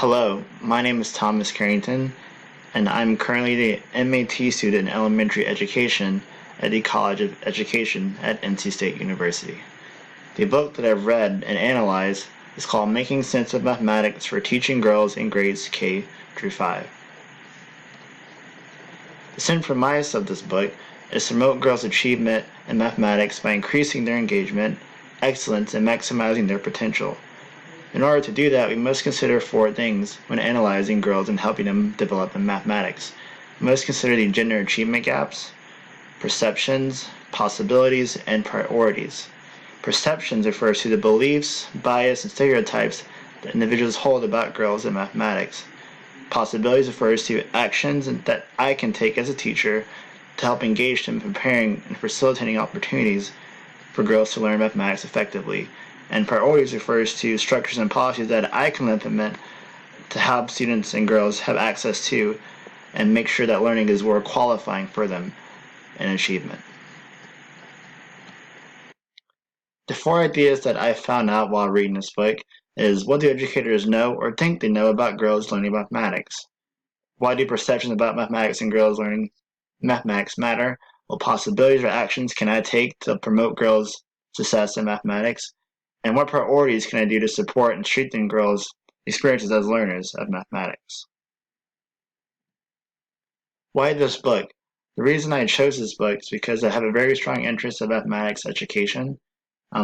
Hello, my name is Thomas Carrington, and I'm currently the MAT student in elementary education at the College of Education at NC State University. The book that I've read and analyzed is called Making Sense of Mathematics for Teaching Girls in Grades K through 5. The central premise of this book is to promote girls' achievement in mathematics by increasing their engagement, excellence, and maximizing their potential. In order to do that, we must consider four things when analyzing girls and helping them develop in mathematics. We must consider the gender achievement gaps, perceptions, possibilities, and priorities. Perceptions refers to the beliefs, bias, and stereotypes that individuals hold about girls in mathematics. Possibilities refers to actions that I can take as a teacher to help engage them in preparing and facilitating opportunities for girls to learn mathematics effectively. And priorities refers to structures and policies that I can implement to help students and girls have access to and make sure that learning is more qualifying for them in achievement. The four ideas that I found out while reading this book is: what do educators know or think they know about girls learning mathematics? Why do perceptions about mathematics and girls learning mathematics matter? What possibilities or actions can I take to promote girls' success in mathematics? And what priorities can I do to support and strengthen girls' experiences as learners of mathematics? Why this book? The reason I chose this book is because I have a very strong interest in mathematics education.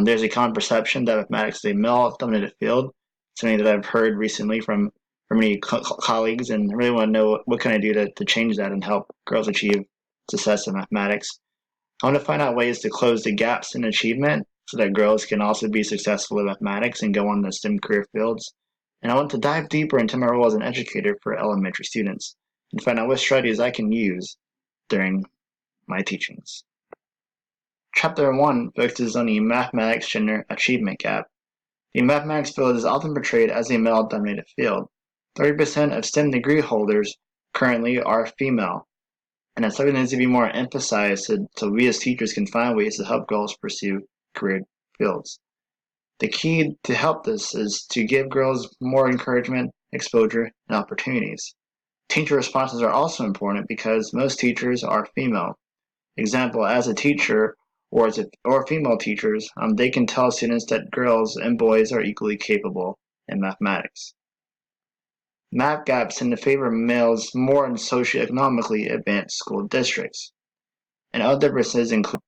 There's a common perception that mathematics is a male-dominated field, something that I've heard recently from many colleagues, and I really want to know what can I do to change that and help girls achieve success in mathematics. I want to find out ways to close the gaps in achievement so that girls can also be successful in mathematics and go on to STEM career fields. And I want to dive deeper into my role as an educator for elementary students and find out what strategies I can use during my teachings. Chapter 1 focuses on the mathematics gender achievement gap. The mathematics field is often portrayed as a male-dominated field. 30% of STEM degree holders currently are female, and that's something that needs to be more emphasized so we as teachers can find ways to help girls pursue career fields. The key to help this is to give girls more encouragement, exposure, and opportunities. Teacher responses are also important because most teachers are female. Example, as a teacher or female teachers, they can tell students that girls and boys are equally capable in mathematics. Math gaps tend to favor males more in socioeconomically advanced school districts. And other differences include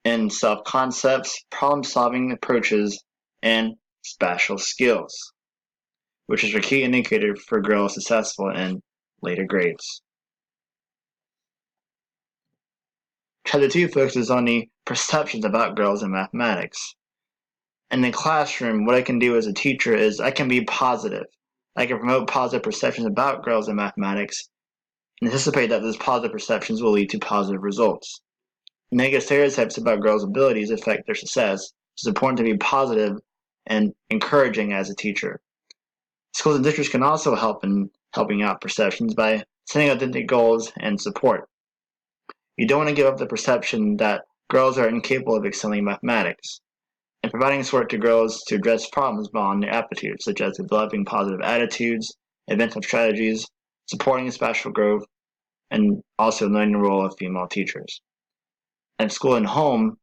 in self-concepts, problem-solving approaches, and spatial skills, which is a key indicator for girls successful in later grades. Chapter 2 focuses on the perceptions about girls in mathematics. In the classroom, what I can do as a teacher is I can be positive. I can promote positive perceptions about girls in mathematics and anticipate that those positive perceptions will lead to positive results. Negative stereotypes about girls' abilities affect their success. It's important to be positive and encouraging as a teacher. Schools and districts can also help in helping out perceptions by setting authentic goals and support. You don't want to give up the perception that girls are incapable of excelling in mathematics, and providing support to girls to address problems beyond their aptitudes, such as developing positive attitudes, inventive strategies, supporting spatial growth, and also learning the role of female teachers. At school and home,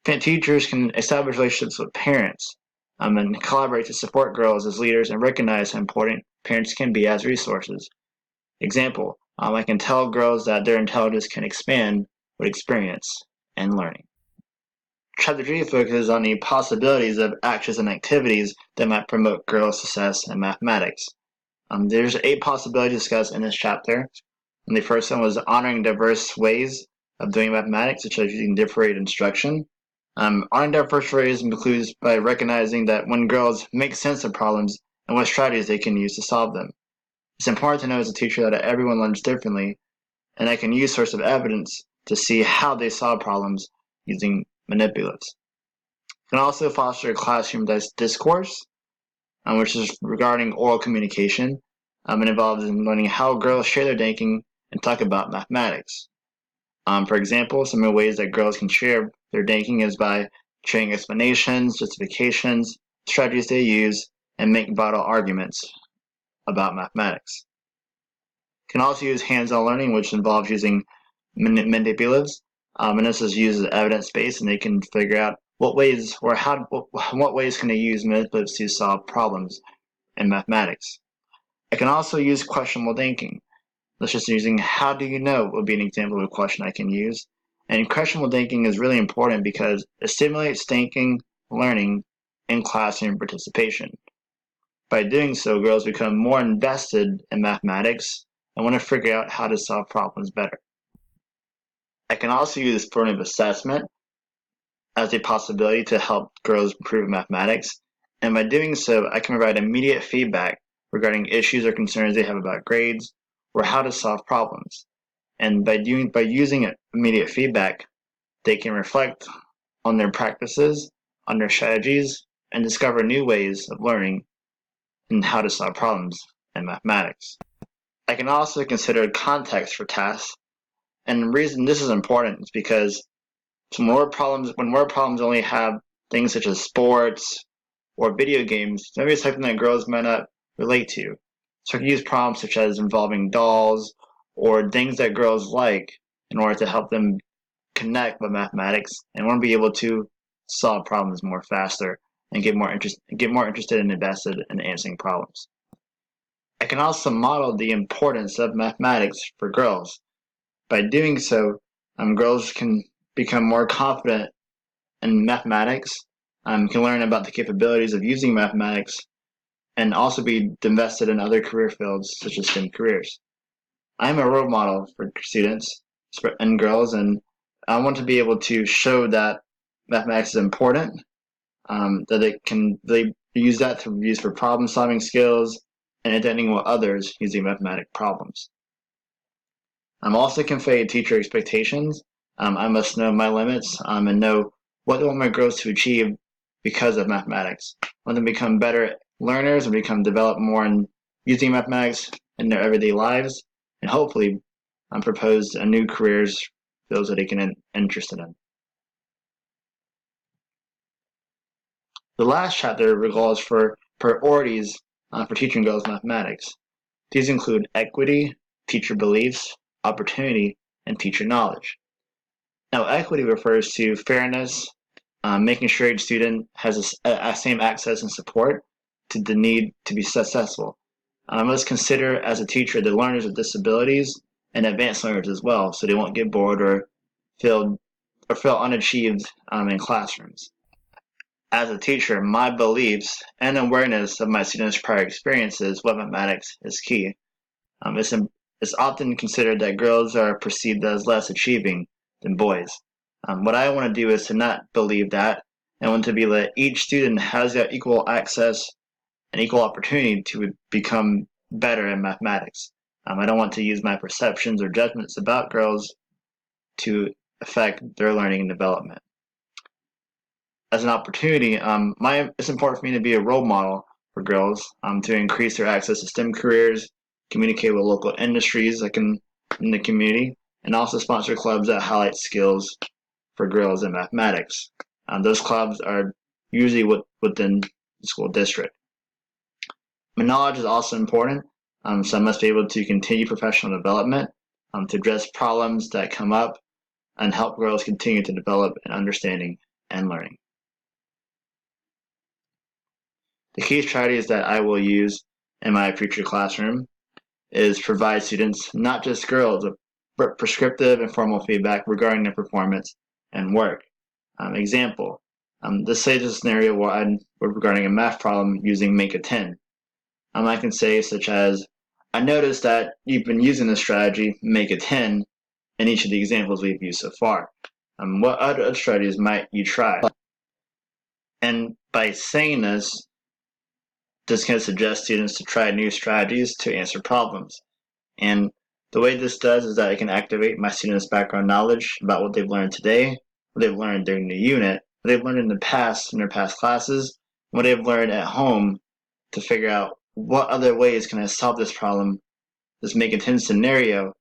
teachers can establish relationships with parents and collaborate to support girls as leaders and recognize how important parents can be as resources. Example, I can tell girls that their intelligence can expand with experience and learning. Chapter 3 focuses on the possibilities of actions and activities that might promote girls' success in mathematics. There's 8 possibilities discussed in this chapter. And the first one was honoring diverse ways of doing mathematics, such as using differentiated instruction. Honoring diverse ways includes by recognizing that when girls make sense of problems and what strategies they can use to solve them. It's important to know as a teacher that everyone learns differently, and I can use sources of evidence to see how they solve problems using manipulatives. It can also foster classroom discourse, which is regarding oral communication, and involves in learning how girls share their thinking and talk about mathematics. For example, some of the ways that girls can share their thinking is by sharing explanations, justifications, strategies they use, and make vital arguments. about mathematics. You can also use hands-on learning, which involves using manipulatives, and this is used as evidence-based, and they can figure out what ways can they use manipulatives to solve problems in mathematics. I can also use questionable thinking. Let's just using how do you know would be an example of a question I can use. And questionable thinking is really important because it stimulates thinking, learning, and classroom participation. By doing so, girls become more invested in mathematics and want to figure out how to solve problems better. I can also use formative assessment as a possibility to help girls improve mathematics. And by doing so, I can provide immediate feedback regarding issues or concerns they have about grades or how to solve problems. And by using immediate feedback, they can reflect on their practices, on their strategies, and discover new ways of learning and how to solve problems in mathematics. I can also consider context for tasks, and the reason this is important is because when word problems only have things such as sports or video games, maybe it's something that girls might not relate to. So I can use problems such as involving dolls or things that girls like in order to help them connect with mathematics and want to be able to solve problems more faster and get more interested and invested in answering problems. I can also model the importance of mathematics for girls. By doing so, girls can become more confident in mathematics, can learn about the capabilities of using mathematics, and also be invested in other career fields such as STEM careers. I'm a role model for students and girls, and I want to be able to show that mathematics is important, that they use that to use for problem solving skills and interacting with others using mathematic problems. I'm also convey teacher expectations. I must know my limits and know what I want my girls to achieve because of mathematics. I want them to become better learners and develop more in using mathematics in their everyday lives, and hopefully propose a new careers fields that they can interested in. The last chapter revolves for priorities for teaching girls mathematics. These include equity, teacher beliefs, opportunity, and teacher knowledge. Now, equity refers to fairness, making sure each student has a same access and support to the need to be successful. Let's consider as a teacher the learners with disabilities and advanced learners as well, so they won't get bored or feel unachieved in classrooms. As a teacher, my beliefs and awareness of my students' prior experiences with mathematics is key. It's often considered that girls are perceived as less achieving than boys. What I want to do is to not believe that. I want to be that each student has that equal access and equal opportunity to become better in mathematics. I don't want to use my perceptions or judgments about girls to affect their learning and development. As an opportunity, it's important for me to be a role model for girls to increase their access to STEM careers, communicate with local industries in the community, and also sponsor clubs that highlight skills for girls in mathematics. Those clubs are usually within the school district. My knowledge is also important, so I must be able to continue professional development to address problems that come up and help girls continue to develop an understanding and learning. The key strategies that I will use in my future classroom is provide students, not just girls, but prescriptive and formal feedback regarding their performance and work. Example, let's say this scenario where regarding a math problem using Make a 10. I can say such as, I noticed that you've been using this strategy, Make a 10, in each of the examples we've used so far. What other strategies might you try? And by saying this can suggest students to try new strategies to answer problems. And the way this does is that it can activate my students' background knowledge about what they've learned today, what they've learned during the unit, what they've learned in their past classes, what they've learned at home to figure out what other ways can I solve this problem, this Make a 10 scenario,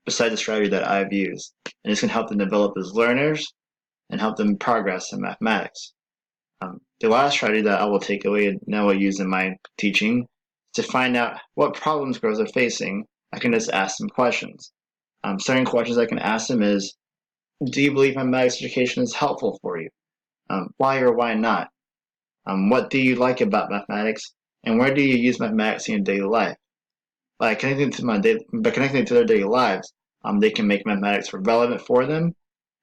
besides the strategy that I've used. And this can help them develop as learners and help them progress in mathematics. The last strategy that I will take away and now I use in my teaching To find out what problems girls are facing, I can just ask them questions. Certain questions I can ask them is, do you believe mathematics education is helpful for you? Why or why not? What do you like about mathematics? And where do you use mathematics in your daily life? By connecting to their daily lives, they can make mathematics relevant for them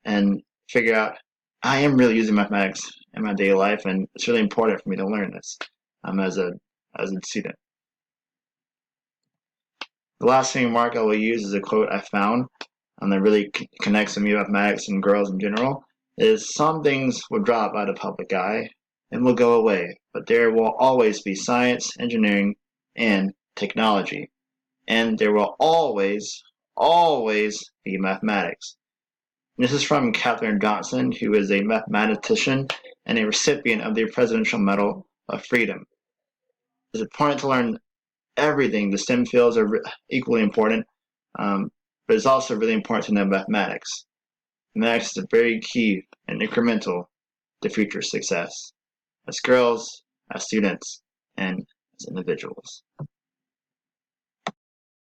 and figure out, I am really using mathematics in my daily life, and it's really important for me to learn this as a student. The last thing mark I will use is a quote I found that really connects with me mathematics and girls in general. Is some things will drop out of public eye and will go away, but there will always be science, engineering, and technology. And there will always, always be mathematics. And this is from Katherine Johnson, who is a mathematician and a recipient of the Presidential Medal of Freedom. It's important to learn everything. The STEM fields are equally important, but it's also really important to know mathematics. Mathematics is very key and incremental to future success as girls, as students, and as individuals.